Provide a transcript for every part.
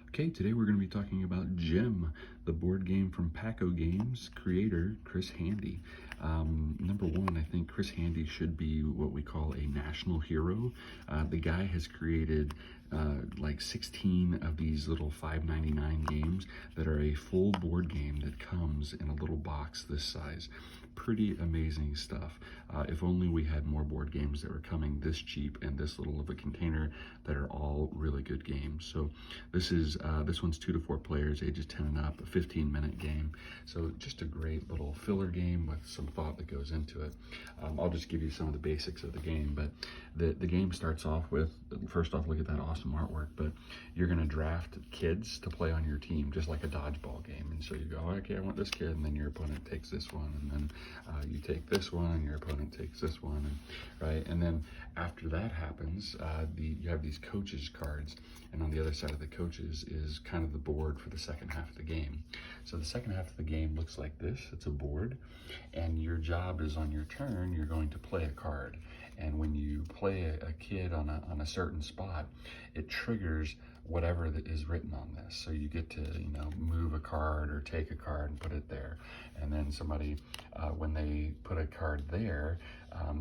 Okay, today we're going to be talking about Gem, the board game from Paco Games, creator Chris Handy. Number one, I think Chris Handy should be what we call a national hero. The guy has created like 16 of these little $5.99 games that are a full board game that comes in a little box this size. Pretty amazing stuff. If only we had more board games that were coming this cheap and this little of a container that are all really good games. So this one's 2 to 4 players, ages 10 and up, a 15-minute game. So just a great little filler game with some thought that goes into it. I'll just give you some of the basics of the game, but the game starts off with, first off, look at that awesome artwork, but you're going to draft kids to play on your team, just like a dodgeball game. And so you go, okay, I want this kid, and then your opponent takes this one, and then you take this one, and your opponent takes this one, and, right? And then after that happens, you have these coaches cards, and on the other side of the coaches is kind of the board for the second half of the game. So the second half of the game looks like this. It's a board, and your job is on your turn, you're going to play a card. And when you play a kid on a certain spot, it triggers whatever that is written on this. So you get to, move a card or take a card and put it there. And then somebody, when they put a card there,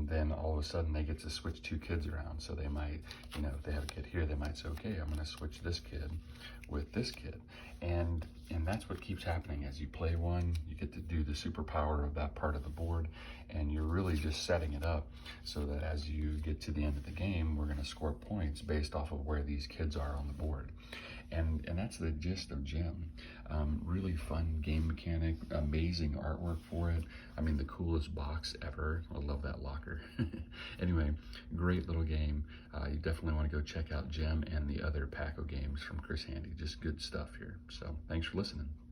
then all of a sudden they get to switch 2 kids around. So they might, if they have a kid here, they might say, okay, I'm gonna switch this kid with this kid. And that's what keeps happening. As you play one, you get to do the superpower of that part of the board, and you're really just setting it up so that as you get to the end of the game, we're gonna score points based off of where these kids are on the board. And that's the gist of Gem. Really fun game mechanic, amazing artwork for it. I mean, the coolest box ever. I love that locker. Anyway, great little game. You definitely want to go check out Gem and the other Paco games from Chris Handy. Just good stuff here. So thanks for listening.